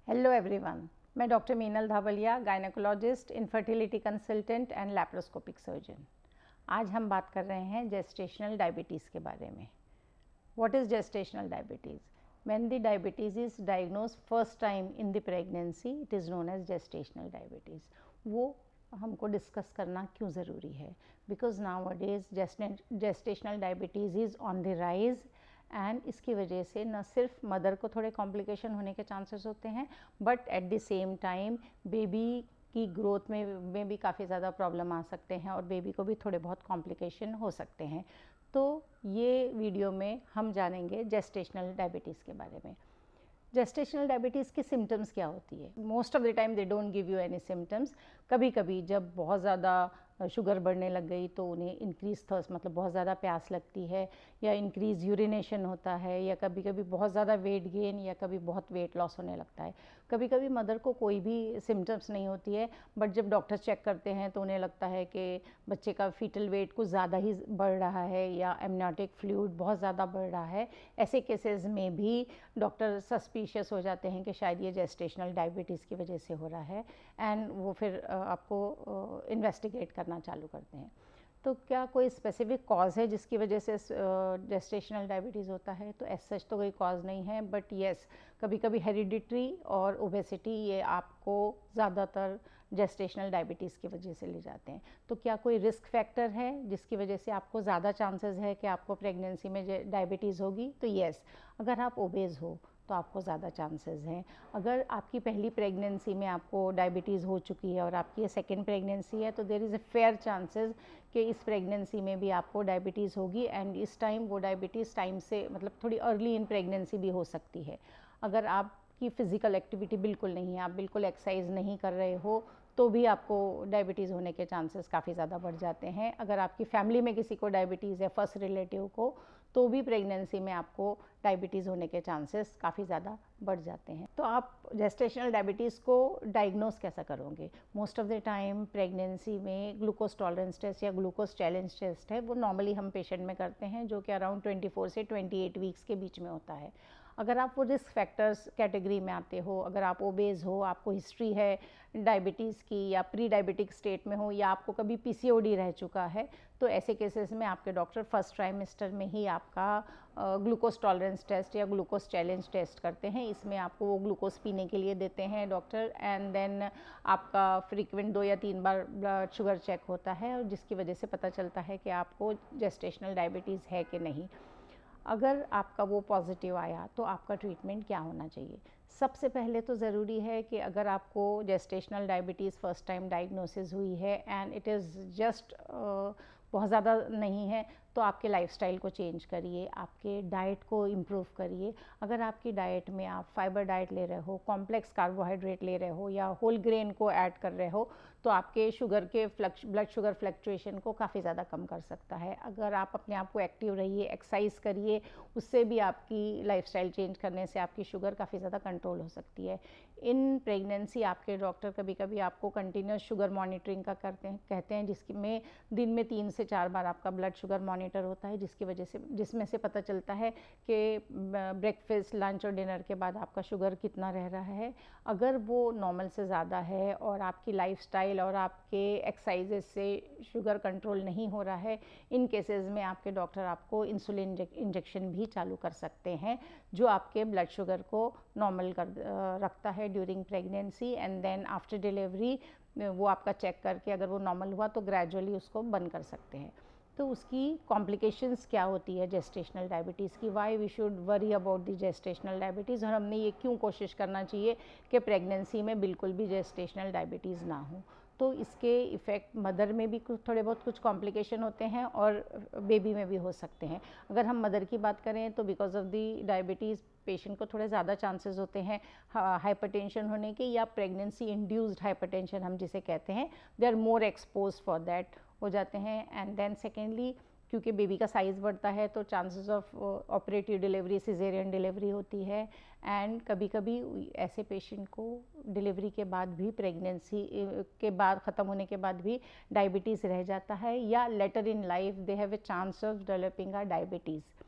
Hello everyone, मैं doctor Meenal Dhawalia, gynaecologist, infertility consultant and laparoscopic surgeon. आज हम बात कर रहे हैं जेस्टेशनल डायबिटीज़ के बारे में। What is gestational diabetes? When the diabetes is diagnose first time in the pregnancy, it is known as gestational diabetes. वो हमको डिस्कस करना क्यों ज़रूरी है? Because nowadays gestational diabetes is on the rise and इसकी वजह से न सिर्फ मदर को थोड़े कॉम्प्लिकेशन होने के चांसेस होते हैं, but at the same time baby की ग्रोथ में भी काफ़ी ज़्यादा प्रॉब्लम आ सकते हैं और बेबी को भी थोड़े बहुत कॉम्प्लिकेशन हो सकते हैं। तो ये वीडियो में हम जानेंगे जेस्टेशनल डायबिटीज़ के बारे में। जेस्टेशनल डायबिटीज़ की सिम्टम्स क्या होती है? Most of the time they don't give you any symptoms. कभी कभी जब बहुत ज़्यादा शुगर बढ़ने लग गई तो उन्हें इंक्रीज थर्स्ट, मतलब बहुत ज़्यादा प्यास लगती है, या इंक्रीज यूरिनेशन होता है, या कभी कभी बहुत ज़्यादा वेट गेन, या कभी बहुत वेट लॉस होने लगता है। कभी कभी मदर को कोई भी सिम्टम्स नहीं होती है, बट जब डॉक्टर चेक करते हैं तो उन्हें लगता है कि बच्चे का फीटल वेट कुछ ज़्यादा ही बढ़ रहा है या एमनियोटिक फ्लूइड बहुत ज़्यादा बढ़ रहा है। ऐसे केसेस में भी डॉक्टर सस्पिशियस हो जाते हैं कि शायद ये जेस्टेशनल डायबिटीज़ की वजह से हो रहा है, एंड वो फिर आपको इन्वेस्टिगेट करना चालू करते हैं। तो क्या कोई स्पेसिफिक कॉज है जिसकी वजह से जेस्टेशनल डायबिटीज़ होता है? तो एज सच तो कोई कॉज नहीं है, बट येस, कभी कभी हेरिडिटरी और ओबेसिटी ये आपको ज़्यादातर जेस्टेशनल डायबिटीज़ की वजह से ले जाते हैं। तो क्या कोई रिस्क फैक्टर है जिसकी वजह से आपको ज़्यादा चांसेस है कि आपको प्रेगनेंसी में डायबिटीज़ होगी? तो येस, अगर आप ओबेज़ हो तो आपको ज़्यादा चांसेस हैं। अगर आपकी पहली प्रेगनेंसी में आपको डायबिटीज़ हो चुकी है और आपकी ये सेकेंड प्रेगनेंसी है, तो there is a fair chances कि इस प्रेगनेंसी में भी आपको डायबिटीज़ होगी, एंड इस टाइम वो डायबिटीज़ टाइम से, मतलब थोड़ी अर्ली इन प्रेगनेंसी भी हो सकती है। अगर आपकी फ़िज़िकल एक्टिविटी बिल्कुल नहीं है, आप बिल्कुल एक्सरसाइज नहीं कर रहे हो, तो भी आपको डायबिटीज़ होने के चांसेस काफ़ी ज़्यादा बढ़ जाते हैं। अगर आपकी फैमिली में किसी को डायबिटीज़ है, फर्स्ट रिलेटिव को, तो भी प्रेगनेंसी में आपको डायबिटीज़ होने के चांसेस काफ़ी ज़्यादा बढ़ जाते हैं। तो आप जेस्टेशनल डायबिटीज़ को डायग्नोस कैसा करोगे? Most of the time pregnancy में ग्लूकोज टॉलरेंस टेस्ट या ग्लूकोज चैलेंज टेस्ट है, वो नॉर्मली हम पेशेंट में करते हैं, जो कि अराउंड 24 से 28 वीक्स के बीच में होता है। अगर आप वो रिस्क फैक्टर्स कैटेगरी में आते हो, अगर आप ओबेज हो, आपको हिस्ट्री है डायबिटीज़ की, या प्री डायबिटिक स्टेट में हो, या आपको कभी पीसीओडी रह चुका है, तो ऐसे केसेस में आपके डॉक्टर फर्स्ट ट्राइमेस्टर में ही आपका ग्लूकोज टॉलरेंस टेस्ट या ग्लूकोज चैलेंज टेस्ट करते हैं। इसमें आपको वो ग्लूकोज पीने के लिए देते हैं डॉक्टर, एंड देन आपका फ्रीक्वेंट 2 या 3 बार ब्लड शुगर चेक होता है, और जिसकी वजह से पता चलता है कि आपको जेस्टेशनल डायबिटीज़ है कि नहीं। अगर आपका वो पॉजिटिव आया तो आपका ट्रीटमेंट क्या होना चाहिए? सबसे पहले तो ज़रूरी है कि अगर आपको gestational diabetes first time diagnosis हुई है एंड इट इज़ जस्ट बहुत ज़्यादा नहीं है, तो आपके लाइफस्टाइल को चेंज करिए, आपके डाइट को इम्प्रूव करिए। अगर आपकी डाइट में आप फाइबर डाइट ले रहे हो, कॉम्प्लेक्स कार्बोहाइड्रेट ले रहे हो, या होल ग्रेन को ऐड कर रहे हो, तो आपके शुगर के ब्लड शुगर फ्लक्चुएशन को काफ़ी ज़्यादा कम कर सकता है। अगर आप अपने आप को एक्टिव रहिए, एक्सरसाइज करिए, उससे भी आपकी लाइफस्टाइल चेंज करने से आपकी शुगर काफ़ी ज़्यादा कंट्रोल हो सकती है। इन प्रेगनेंसी आपके डॉक्टर कभी कभी आपको कंटिन्यूस शुगर मॉनिटरिंग का कहते हैं, जिसकी में दिन में 3 से 4 बार आपका ब्लड शुगर मॉनिटर होता है, जिसकी वजह से, जिसमें से पता चलता है कि ब्रेकफास्ट, लंच और डिनर के बाद आपका शुगर कितना रह रहा है। अगर वो नॉर्मल से ज़्यादा है और आपकी लाइफस्टाइल और आपके एक्सरसाइजेज से शुगर कंट्रोल नहीं हो रहा है, इन केसेस में आपके डॉक्टर आपको इंसुलिन इंजेक्शन भी चालू कर सकते हैं, जो आपके ब्लड शुगर को नॉर्मल रखता है during pregnancy, and then after delivery वो आपका चेक करके अगर वो नॉर्मल हुआ तो ग्रेजुअली उसको बंद कर सकते हैं। तो उसकी कॉम्प्लिकेशंस क्या होती है जेस्टेशनल डायबिटीज़ की? Why we should worry about the gestational diabetes, और हमने ये क्यों कोशिश करना चाहिए कि प्रेगनेंसी में बिल्कुल भी जेस्टेशनल डायबिटीज़ ना हो? तो इसके इफ़ेक्ट मदर में भी कुछ थोड़े बहुत कुछ कॉम्प्लिकेशन होते हैं और बेबी में भी हो सकते हैं। अगर हम मदर की बात करें तो because of the diabetes patient को थोड़े ज़्यादा चांसेस होते हैं हाइपरटेंशन होने के, या प्रेगनेंसी इंड्यूस्ड हाइपरटेंशन हम जिसे कहते हैं, they are more expose for that हो जाते हैं। एंड देन सेकेंडली, क्योंकि बेबी का साइज़ बढ़ता है तो chances of operative delivery, caesarean delivery होती है, एंड कभी कभी ऐसे पेशेंट को डिलीवरी के बाद भी, प्रेगनेंसी के बाद ख़त्म होने के बाद भी डायबिटीज़ रह जाता है, या later in life they have a chance of developing a diabetes.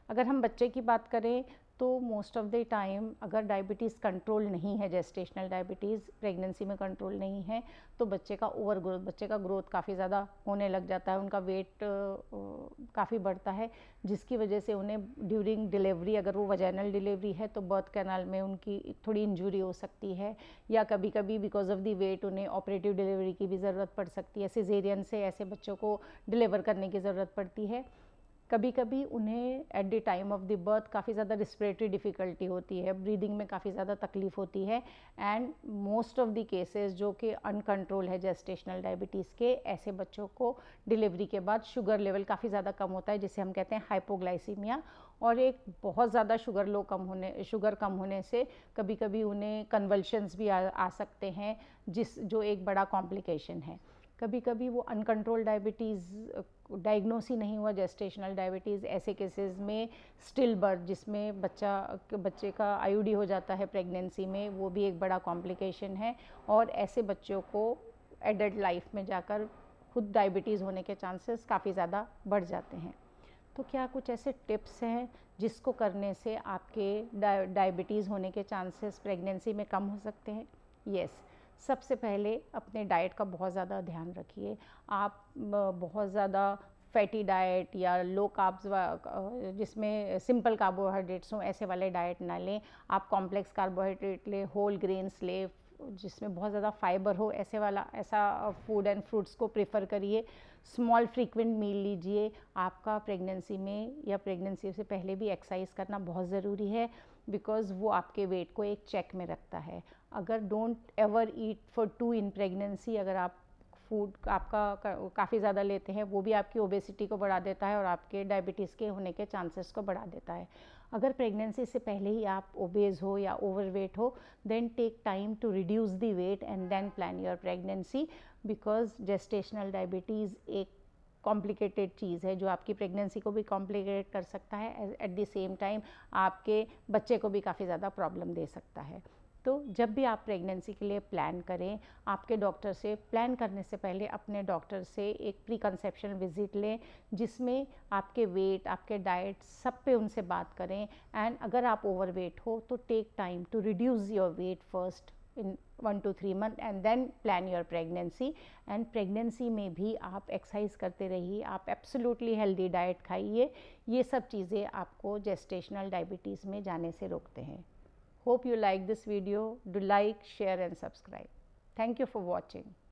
अगर हम बच्चे की बात करें तो मोस्ट ऑफ़ द टाइम अगर डायबिटीज़ कंट्रोल नहीं है, जेस्टेशनल डायबिटीज़ प्रेगनेंसी में कंट्रोल नहीं है, तो बच्चे का ओवर ग्रोथ, बच्चे का ग्रोथ काफ़ी ज़्यादा होने लग जाता है, उनका वेट काफ़ी बढ़ता है, जिसकी वजह से उन्हें ड्यूरिंग डिलीवरी, अगर वो वजाइनल डिलीवरी है तो बर्थ कैनाल में उनकी थोड़ी इंजरी हो सकती है, या कभी कभी बिकॉज ऑफ द वेट उन्हें ऑपरेटिव डिलीवरी की भी ज़रूरत पड़ सकती है। सिजेरियन से ऐसे बच्चों को डिलीवर करने की ज़रूरत पड़ती है। कभी कभी उन्हें at the time of the birth काफ़ी ज़्यादा रिस्पिरेटरी डिफ़िकल्टी होती है, ब्रीदिंग में काफ़ी ज़्यादा तकलीफ होती है, and most of the cases जो कि अनकंट्रोल है जेस्टेशनल डायबिटीज़ के, ऐसे बच्चों को डिलीवरी के बाद शुगर लेवल काफ़ी ज़्यादा कम होता है, जिसे हम कहते हैं हाइपोग्लाइसीमिया। और एक बहुत ज़्यादा शुगर कम होने से कभी कभी उन्हें कन्वल्शंस भी आ सकते हैं, जो एक बड़ा कॉम्प्लिकेशन है। कभी कभी वो अनकंट्रोल डायबिटीज़ डायग्नोस ही नहीं हुआ जेस्टेशनल डायबिटीज़, ऐसे केसेस में स्टिल बर्थ, जिसमें बच्चे का आईयूडी हो जाता है प्रेगनेंसी में, वो भी एक बड़ा कॉम्प्लिकेशन है। और ऐसे बच्चों को एडल्ट लाइफ में जाकर खुद डायबिटीज़ होने के चांसेस काफ़ी ज़्यादा बढ़ जाते हैं। तो क्या कुछ ऐसे टिप्स हैं जिसको करने से आपके डायबिटीज़ होने के चांसेस प्रेगनेंसी में कम हो सकते हैं? यस। सबसे पहले अपने डाइट का बहुत ज़्यादा ध्यान रखिए। आप बहुत ज़्यादा फैटी डाइट या लो कार्ब्स जिसमें सिंपल कार्बोहाइड्रेट्स हों, ऐसे वाले डाइट ना लें। आप कॉम्प्लेक्स कार्बोहाइड्रेट लें, होल ग्रेन्स लें, जिसमें बहुत ज़्यादा फाइबर हो, ऐसा फूड एंड फ्रूट्स को प्रेफर करिए। स्मॉल फ्रीक्वेंट मील लीजिए। आपका प्रेगनेंसी में या प्रेगनेंसी से पहले भी एक्सरसाइज करना बहुत ज़रूरी है, बिकॉज़ वो आपके वेट को एक चेक में रखता है। अगर don't ever eat for 2 in pregnancy, अगर आप फूड आपका काफ़ी ज़्यादा लेते हैं, वो भी आपकी ओबेसिटी को बढ़ा देता है और आपके डायबिटीज़ के होने के चांसेस को बढ़ा देता है। अगर प्रेगनेंसी से पहले ही आप ओबेज हो या ओवरवेट हो, then take time to reduce the weight and then plan your pregnancy, because gestational diabetes एक कॉम्प्लिकेटेड चीज़ है जो आपकी प्रेगनेंसी को भी कॉम्प्लिकेट कर सकता है, एट द सेम टाइम आपके बच्चे को भी काफ़ी ज़्यादा प्रॉब्लम दे सकता है। तो जब भी आप प्रेगनेंसी के लिए प्लान करें, आपके डॉक्टर से प्लान करने से पहले अपने डॉक्टर से एक प्री कंसेप्शन विजिट लें, जिसमें आपके वेट, आपके डाइट, सब पे उनसे बात करें। एंड अगर आप ओवरवेट हो तो take time to reduce your weight first in 1 to 3 months and then plan your pregnancy. And pregnancy में भी आप एक्सरसाइज करते रहिए, आप एब्सोल्युटली हेल्दी डाइट खाइए। ये सब चीज़ें आपको जेस्टेशनल डायबिटीज़ में जाने से रोकते हैं। Hope you like this video. Do like, share and subscribe. Thank you for watching.